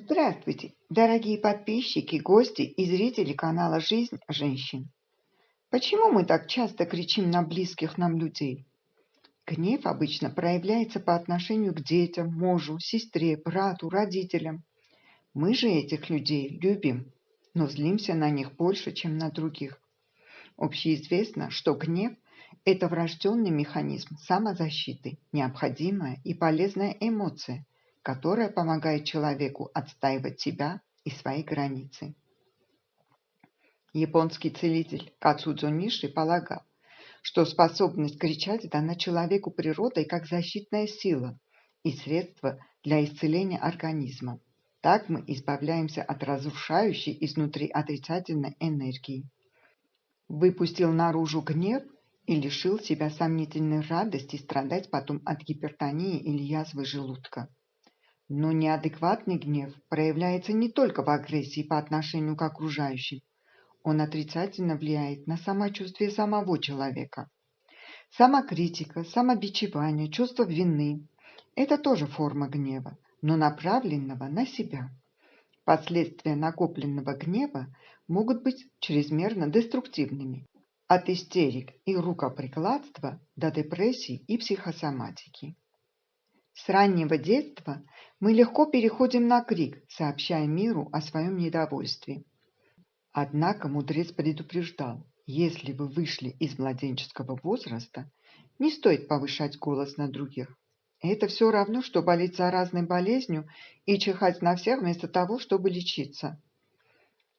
Здравствуйте, дорогие подписчики, гости и зрители канала «Жизнь женщин». Почему мы так часто кричим на близких нам людей? Гнев обычно проявляется по отношению к детям, мужу, сестре, брату, родителям. Мы же этих людей любим, но злимся на них больше, чем на других. Общеизвестно, что гнев– это врожденный механизм самозащиты, необходимая и полезная эмоция, которая помогает человеку отстаивать себя и свои границы. Японский целитель Кацудзо Ниши полагал, что способность кричать дана человеку природой как защитная сила и средство для исцеления организма. Так мы избавляемся от разрушающей изнутри отрицательной энергии. Выпустил наружу гнев и лишил себя сомнительной радости страдать потом от гипертонии или язвы желудка. Но неадекватный гнев проявляется не только в агрессии по отношению к окружающим. Он отрицательно влияет на самочувствие самого человека. Самокритика, самобичевание, чувство вины– это тоже форма гнева, но направленного на себя. Последствия накопленного гнева могут быть чрезмерно деструктивными, от истерик и рукоприкладства до депрессий и психосоматики. С раннего детства мы легко переходим на крик, сообщая миру о своем недовольстве. Однако мудрец предупреждал, если вы вышли из младенческого возраста, не стоит повышать голос на других. Это все равно, что болеть заразной болезнью и чихать на всех вместо того, чтобы лечиться.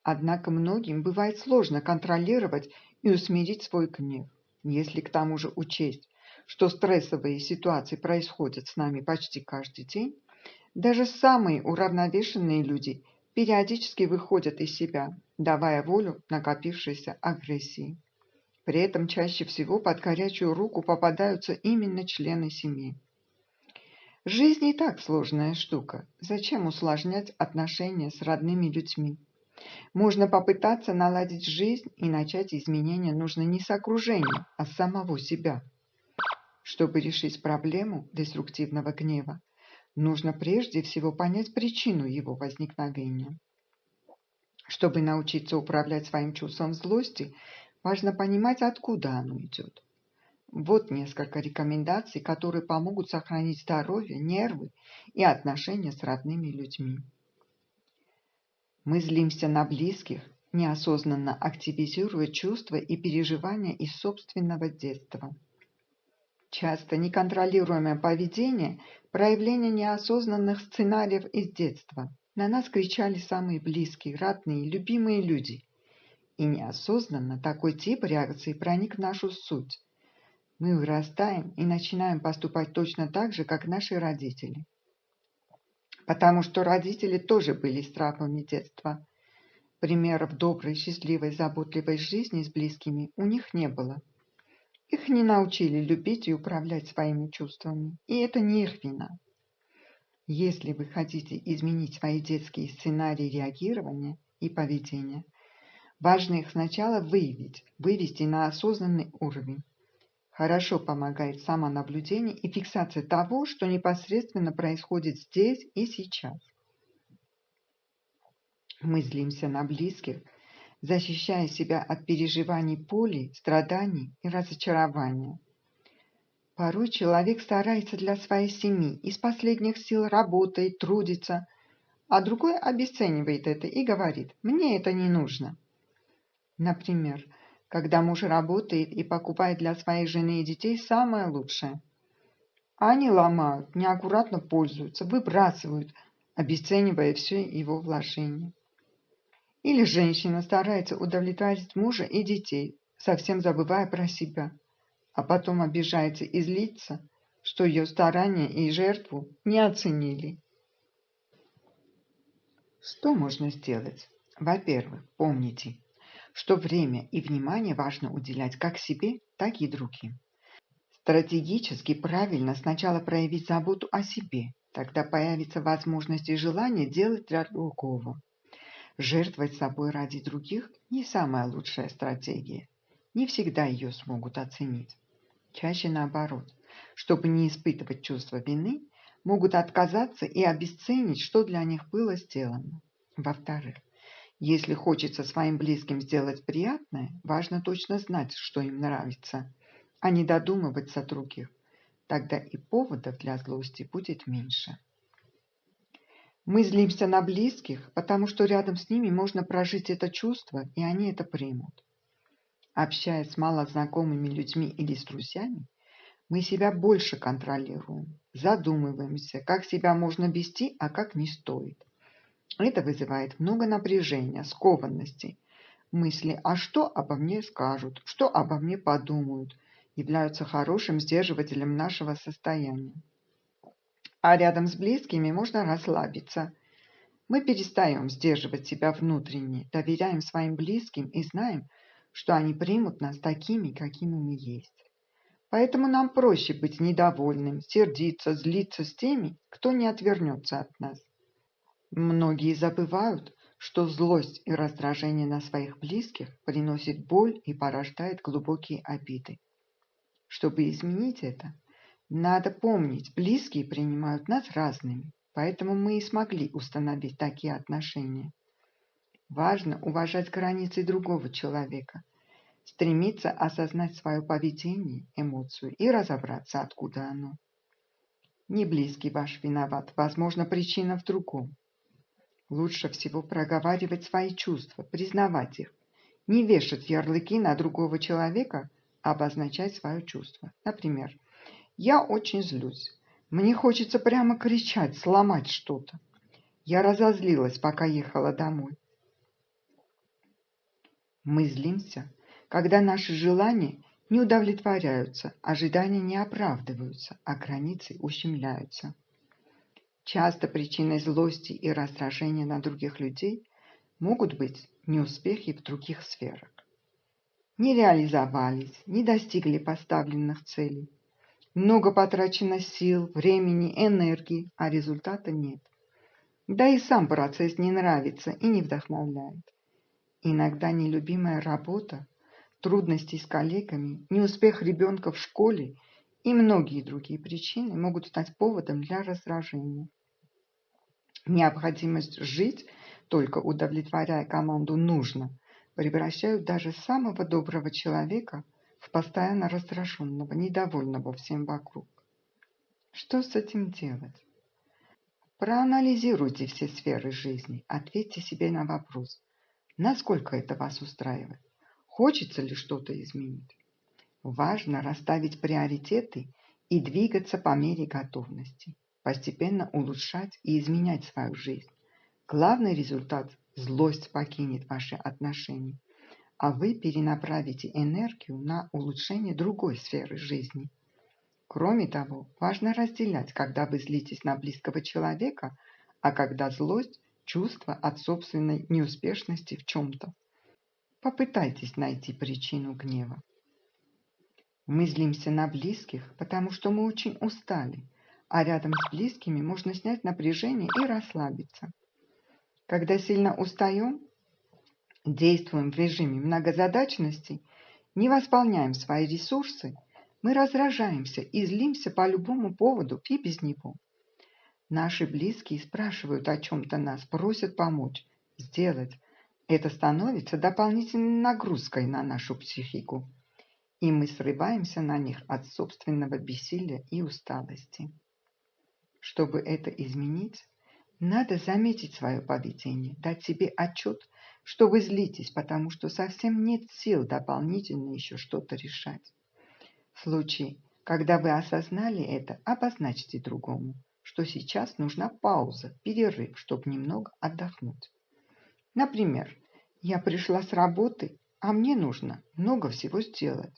Однако многим бывает сложно контролировать и усмирить свой гнев. Если к тому же учесть, что стрессовые ситуации происходят с нами почти каждый день, даже самые уравновешенные люди периодически выходят из себя, давая волю накопившейся агрессии. При этом чаще всего под горячую руку попадаются именно члены семьи. Жизнь и так сложная штука. Зачем усложнять отношения с родными людьми? Можно попытаться наладить жизнь, и начать изменения нужно не с окружения, а с самого себя. Чтобы решить проблему деструктивного гнева, нужно прежде всего понять причину его возникновения. Чтобы научиться управлять своим чувством злости, важно понимать, откуда оно идет. Вот несколько рекомендаций, которые помогут сохранить здоровье, нервы и отношения с родными людьми. Мы злимся на близких, неосознанно активизируя чувства и переживания из собственного детства. Часто неконтролируемое поведение – проявление неосознанных сценариев из детства. На нас кричали самые близкие, родные, любимые люди. И неосознанно такой тип реакции проник в нашу суть. Мы вырастаем и начинаем поступать точно так же, как наши родители. Потому что родители тоже были с травмами детства. Примеров доброй, счастливой, заботливой жизни с близкими у них не было. Их не научили любить и управлять своими чувствами, и это не их вина. Если вы хотите изменить свои детские сценарии реагирования и поведения, важно их сначала выявить, вывести на осознанный уровень. Хорошо помогает самонаблюдение и фиксация того, что непосредственно происходит здесь и сейчас. Мы злимся на близких, защищая себя от переживаний боли, страданий и разочарования. Порой человек старается для своей семьи, из последних сил работает, трудится, а другой обесценивает это и говорит: «Мне это не нужно». Например, когда муж работает и покупает для своей жены и детей самое лучшее. А они ломают, неаккуратно пользуются, выбрасывают, обесценивая все его вложения. Или женщина старается удовлетворить мужа и детей, совсем забывая про себя, а потом обижается и злится, что ее старания и жертву не оценили. Что можно сделать? Во-первых, помните, что время и внимание важно уделять как себе, так и другим. Стратегически правильно сначала проявить заботу о себе, тогда появится возможность и желание делать для другого. Жертвовать собой ради других не самая лучшая стратегия. Не всегда ее смогут оценить. Чаще наоборот. Чтобы не испытывать чувство вины, могут отказаться и обесценить, что для них было сделано. Во-вторых, если хочется своим близким сделать приятное, важно точно знать, что им нравится, а не додумываться о других. Тогда и поводов для злости будет меньше. Мы злимся на близких, потому что рядом с ними можно прожить это чувство, и они это примут. Общаясь с малознакомыми людьми или с друзьями, мы себя больше контролируем, задумываемся, как себя можно вести, а как не стоит. Это вызывает много напряжения, скованности. Мысли «а что обо мне скажут?», «что обо мне подумают?» являются хорошим сдерживателем нашего состояния. А рядом с близкими можно расслабиться. Мы перестаем сдерживать себя внутренне, доверяем своим близким и знаем, что они примут нас такими, какими мы есть. Поэтому нам проще быть недовольным, сердиться, злиться с теми, кто не отвернется от нас. Многие забывают, что злость и раздражение на своих близких приносит боль и порождает глубокие обиды. Чтобы изменить это, надо помнить, близкие принимают нас разными, поэтому мы и смогли установить такие отношения. Важно уважать границы другого человека, стремиться осознать свое поведение, эмоцию и разобраться, откуда оно. Не близкий ваш виноват, возможно, причина в другом. Лучше всего проговаривать свои чувства, признавать их, не вешать ярлыки на другого человека, а обозначать свое чувство. Например, «Я очень злюсь. Мне хочется прямо кричать, сломать что-то. Я разозлилась, пока ехала домой». Мы злимся, когда наши желания не удовлетворяются, ожидания не оправдываются, а границы ущемляются. Часто причиной злости и раздражения на других людей могут быть неуспехи в других сферах. Не реализовались, не достигли поставленных целей. Много потрачено сил, времени, энергии, а результата нет. Да и сам процесс не нравится и не вдохновляет. Иногда нелюбимая работа, трудности с коллегами, неуспех ребенка в школе и многие другие причины могут стать поводом для раздражения. Необходимость жить, только удовлетворяя команду «нужно», превращают даже самого доброго человека в постоянно раздраженного, недовольного всем вокруг. Что с этим делать? Проанализируйте все сферы жизни, ответьте себе на вопрос, насколько это вас устраивает, хочется ли что-то изменить. Важно расставить приоритеты и двигаться по мере готовности, постепенно улучшать и изменять свою жизнь. Главный результат – злость покинет ваши отношения, а вы перенаправите энергию на улучшение другой сферы жизни. Кроме того, важно разделять, когда вы злитесь на близкого человека, а когда злость – чувство от собственной неуспешности в чем-то. Попытайтесь найти причину гнева. Мы злимся на близких, потому что мы очень устали, а рядом с близкими можно снять напряжение и расслабиться. Когда сильно устаем, действуем в режиме многозадачности, не восполняем свои ресурсы, мы раздражаемся и злимся по любому поводу и без него. Наши близкие спрашивают о чем-то нас, просят помочь, сделать. Это становится дополнительной нагрузкой на нашу психику, и мы срываемся на них от собственного бессилия и усталости. Чтобы это изменить, надо заметить свое поведение, дать себе отчет, что вы злитесь, потому что совсем нет сил дополнительно еще что-то решать. В случае, когда вы осознали это, обозначьте другому, что сейчас нужна пауза, перерыв, чтобы немного отдохнуть. Например, я пришла с работы, а мне нужно много всего сделать.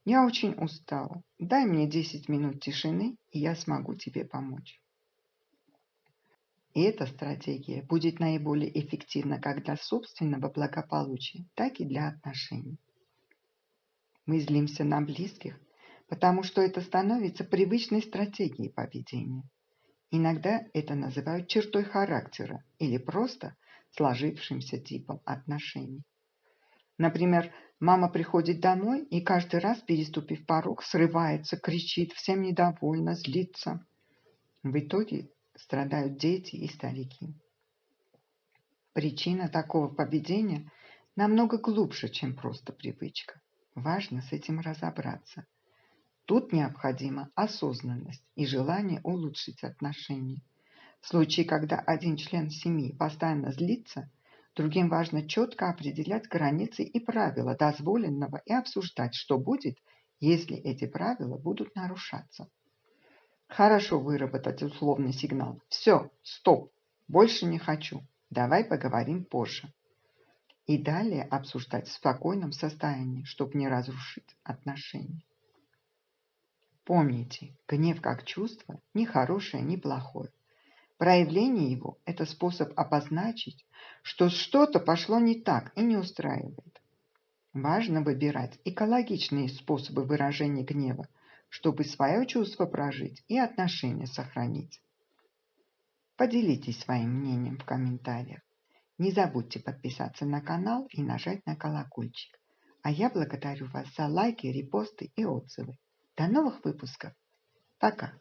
Я очень устала. Дай мне 10 минут тишины, и я смогу тебе помочь. И эта стратегия будет наиболее эффективна как для собственного благополучия, так и для отношений. Мы злимся на близких, потому что это становится привычной стратегией поведения. Иногда это называют чертой характера или просто сложившимся типом отношений. Например, мама приходит домой и каждый раз, переступив порог, срывается, кричит, всем недовольна, злится. В итоге страдают дети и старики. Причина такого поведения намного глубже, чем просто привычка. Важно с этим разобраться. Тут необходима осознанность и желание улучшить отношения. В случае, когда один член семьи постоянно злится, другим важно четко определять границы и правила дозволенного и обсуждать, что будет, если эти правила будут нарушаться. Хорошо выработать условный сигнал. Все, стоп, больше не хочу. Давай поговорим позже. И далее обсуждать в спокойном состоянии, чтобы не разрушить отношения. Помните, гнев как чувство ни хорошее, ни плохое. Проявление его – это способ обозначить, что что-то пошло не так и не устраивает. Важно выбирать экологичные способы выражения гнева, чтобы свое чувство прожить и отношения сохранить. Поделитесь своим мнением в комментариях. Не забудьте подписаться на канал и нажать на колокольчик. А я благодарю вас за лайки, репосты и отзывы. До новых выпусков. Пока!